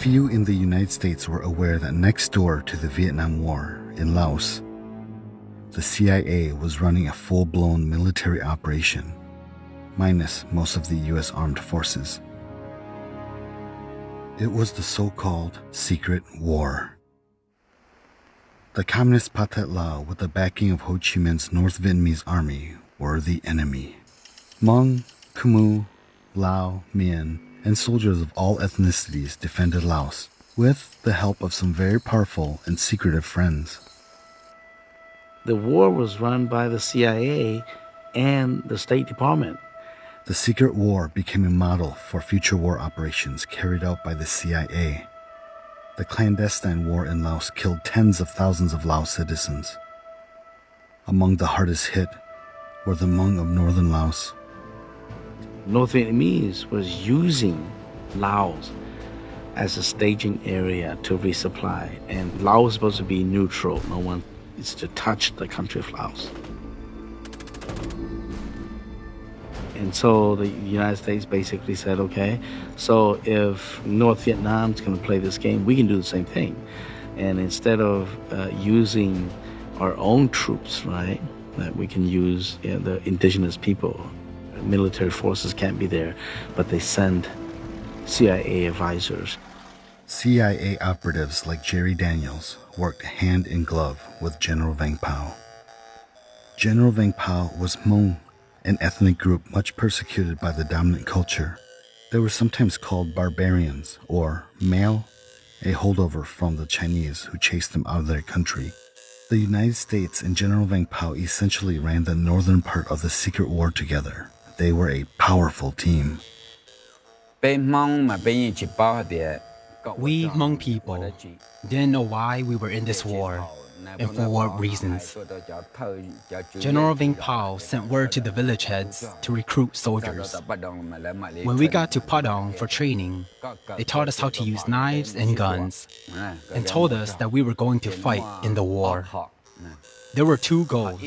Few in the United States were aware that next door to the Vietnam War, in Laos, the CIA was running a full-blown military operation, minus most of the US armed forces. It was the so-called Secret War. The Communist Pathet Lao, with the backing of Ho Chi Minh's North Vietnamese army, were the enemy. Hmong, Khmer, Lao, Mien, and soldiers of all ethnicities defended Laos, with the help of some very powerful and secretive friends. The war was run by the CIA and the State Department. The Secret War became a model for future war operations carried out by the CIA. The clandestine war in Laos killed tens of thousands of Lao citizens. Among the hardest hit were the Hmong of northern Laos. North Vietnamese was using Laos as a staging area to resupply, and Laos was supposed to be neutral. No one is to touch the country of Laos. And so the United States basically said, okay, so if North Vietnam is going to play this game, we can do the same thing. And instead of using our own troops, right, that we can use the indigenous people. Military forces can't be there, but they send CIA advisors. CIA operatives like Jerry Daniels worked hand in glove with General Vang Pao. General Vang Pao was Hmong, an ethnic group much persecuted by the dominant culture. They were sometimes called barbarians or Male, a holdover from the Chinese who chased them out of their country. The United States and General Vang Pao essentially ran the northern part of the Secret War together. They were a powerful team. We Hmong people didn't know why we were in this war and for what reasons. General Vang Pao sent word to the village heads to recruit soldiers. When we got to Padang for training, they taught us how to use knives and guns and told us that we were going to fight in the war. There were two goals.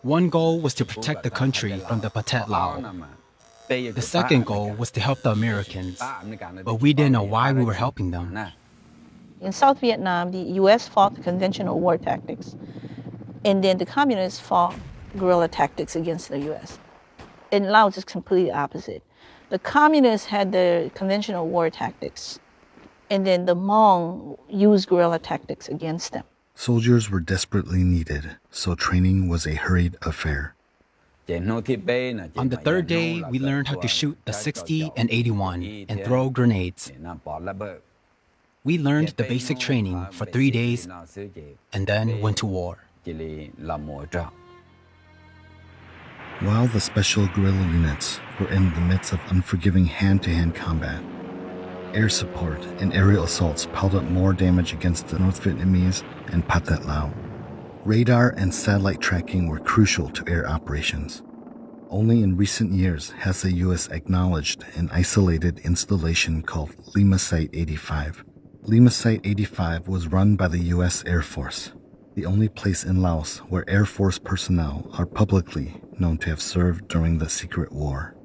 One goal was to protect the country from the Pathet Lao. The second goal was to help the Americans, but we didn't know why we were helping them. In South Vietnam, the U.S. fought conventional war tactics, and then the communists fought guerrilla tactics against the U.S. In Laos, it's completely opposite. The communists had the conventional war tactics, and then the Hmong used guerrilla tactics against them. Soldiers were desperately needed, so training was a hurried affair. On the third day, we learned how to shoot the 60 and 81 and throw grenades. We learned the basic training for 3 days and then went to war. While the special guerrilla units were in the midst of unforgiving hand-to-hand combat, air support and aerial assaults piled up more damage against the North Vietnamese and Pathet Lao. Radar and satellite tracking were crucial to air operations. Only in recent years has the U.S. acknowledged an isolated installation called Lima Site 85. Lima Site 85 was run by the U.S. Air Force, the only place in Laos where Air Force personnel are publicly known to have served during the Secret War.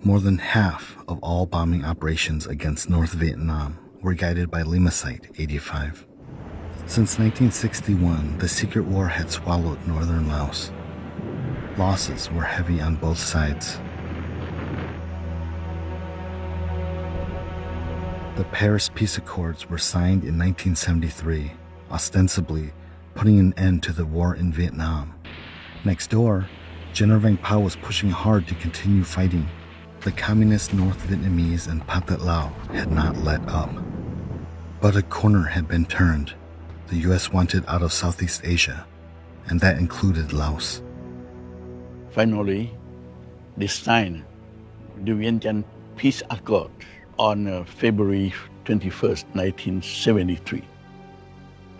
More than half of all bombing operations against North Vietnam were guided by Lima Site 85. Since 1961, the Secret War had swallowed northern Laos. Losses were heavy on both sides. The Paris Peace Accords were signed in 1973, ostensibly putting an end to the war in Vietnam. Next door, General Vang Pao was pushing hard to continue fighting. The communist North Vietnamese and Pathet Lao had not let up. But a corner had been turned. The U.S. wanted out of Southeast Asia, and that included Laos. Finally, they signed the Vientiane Peace Accord on February 21st, 1973.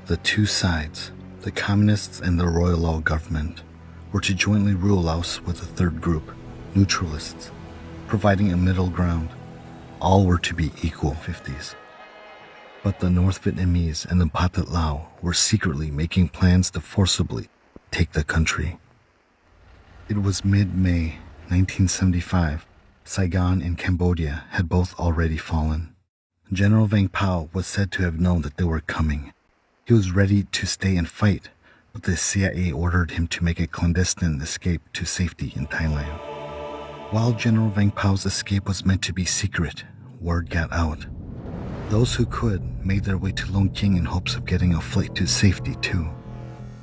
The two sides, the communists and the Royal Lao government, were to jointly rule Laos with a third group, neutralists, providing a middle ground. All were to be equal 50s. But the North Vietnamese and the Pathet Lao were secretly making plans to forcibly take the country. It was mid-May 1975. Saigon and Cambodia had both already fallen. General Vang Pao was said to have known that they were coming. He was ready to stay and fight, but the CIA ordered him to make a clandestine escape to safety in Thailand. While General Vang Pao's escape was meant to be secret, word got out. Those who could made their way to Long King in hopes of getting a flight to safety too.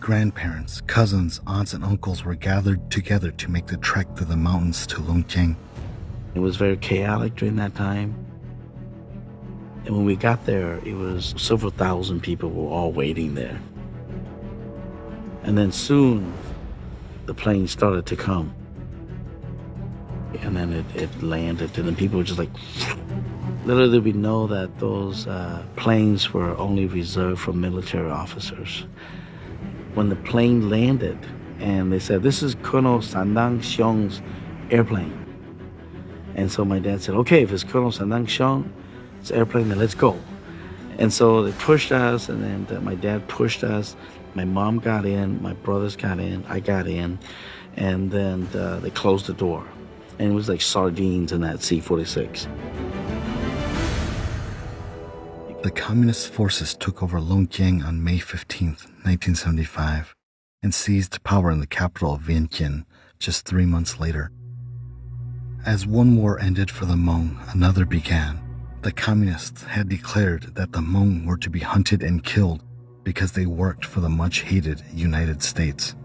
Grandparents, cousins, aunts, and uncles were gathered together to make the trek through the mountains to Long King. It was very chaotic during that time. And when we got there, it was several thousand people were all waiting there. And then soon, the plane started to come. And then it landed, and then people were just like, literally we know that those planes were only reserved for military officers. When the plane landed, and they said, this is Colonel Sandang Xiong's airplane. And so my dad said, okay, if it's Colonel Sandang Xiong, it's airplane, then let's go. And so they pushed us, and then my dad pushed us. My mom got in, my brothers got in, I got in, and then they closed the door. And it was like sardines in that C-46. The communist forces took over Long King on May 15, 1975, and seized power in the capital of Vientiane just 3 months later. As one war ended for the Hmong, another began. The communists had declared that the Hmong were to be hunted and killed because they worked for the much-hated United States.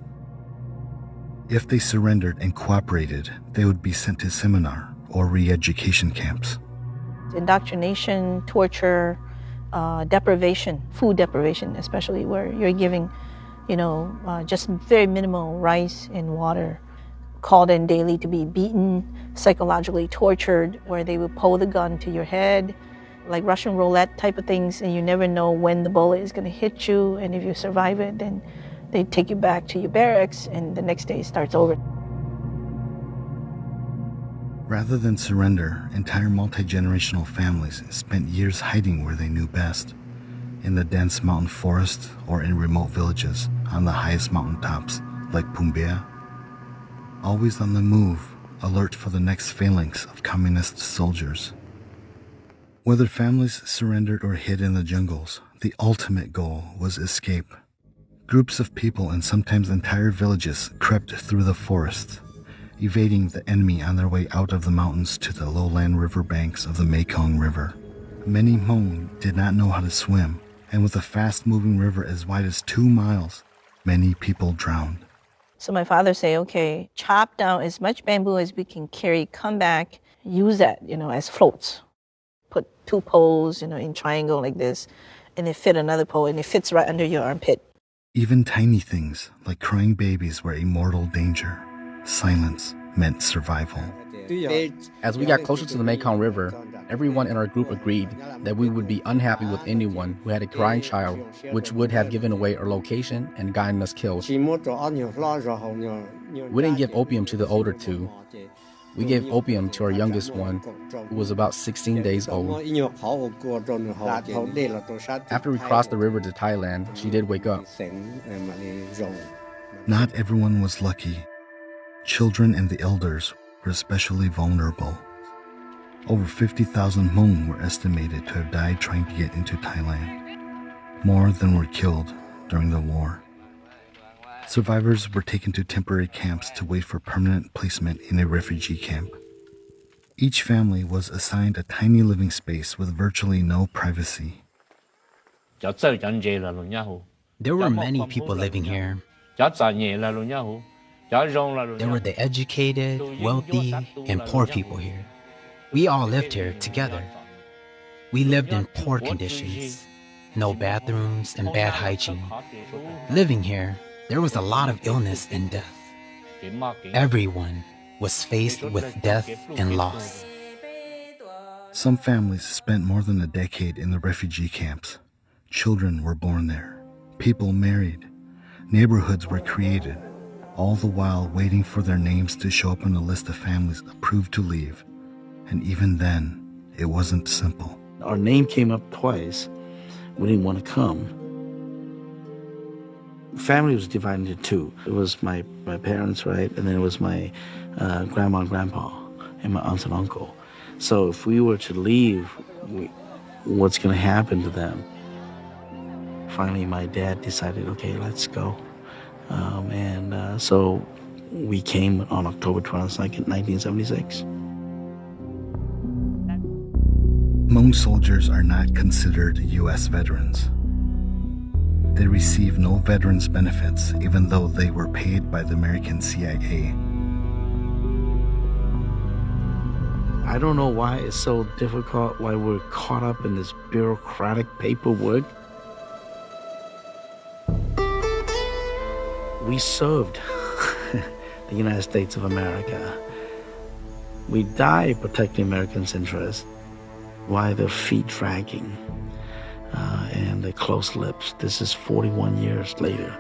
If they surrendered and cooperated, they would be sent to seminar or re-education camps. Indoctrination, torture, deprivation, food deprivation especially, where you're giving, just very minimal rice and water, called in daily to be beaten, psychologically tortured, where they would pull the gun to your head, like Russian roulette type of things, and you never know when the bullet is going to hit you, and if you survive it, then they take you back to your barracks, and the next day starts over. Rather than surrender, entire multi-generational families spent years hiding where they knew best, in the dense mountain forest or in remote villages on the highest mountaintops, like Pumbea. Always on the move, alert for the next phalanx of communist soldiers. Whether families surrendered or hid in the jungles, the ultimate goal was escape. Groups of people and sometimes entire villages crept through the forest, evading the enemy on their way out of the mountains to the lowland riverbanks of the Mekong River. Many Hmong did not know how to swim, and with a fast-moving river as wide as 2 miles, many people drowned. So my father say, okay, chop down as much bamboo as we can carry, come back, use that, as floats. Put 2 poles, in triangle like this, and it fit another pole, and it fits right under your armpit. Even tiny things like crying babies were a mortal danger. Silence meant survival. As we got closer to the Mekong River, everyone in our group agreed that we would be unhappy with anyone who had a crying child, which would have given away our location and gotten us killed. We didn't give opium to the older 2. We gave opium to our youngest one, who was about 16 days old. After we crossed the river to Thailand, she did wake up. Not everyone was lucky. Children and the elders were especially vulnerable. Over 50,000 Hmong were estimated to have died trying to get into Thailand, more than were killed during the war. Survivors were taken to temporary camps to wait for permanent placement in a refugee camp. Each family was assigned a tiny living space with virtually no privacy. There were many people living here. There were the educated, wealthy, and poor people here. We all lived here together. We lived in poor conditions, no bathrooms and bad hygiene. Living here, there was a lot of illness and death. Everyone was faced with death and loss. Some families spent more than a decade in the refugee camps. Children were born there. People married. Neighborhoods were created, all the while waiting for their names to show up on a list of families approved to leave. And even then, it wasn't simple. Our name came up twice. We didn't want to come. Family was divided into 2. It was my parents, right? And then it was my grandma and grandpa and my aunt and uncle. So if we were to leave, what's going to happen to them. Finally, my dad decided, okay, let's go. So we came on October 22nd, 1976. Hmong soldiers are not considered U.S. veterans. They receive no veterans benefits, even though they were paid by the American CIA. I don't know why it's so difficult, why we're caught up in this bureaucratic paperwork. We served the United States of America. We died protecting Americans' interests. Why the feet dragging and the closed lips? This is 41 years later.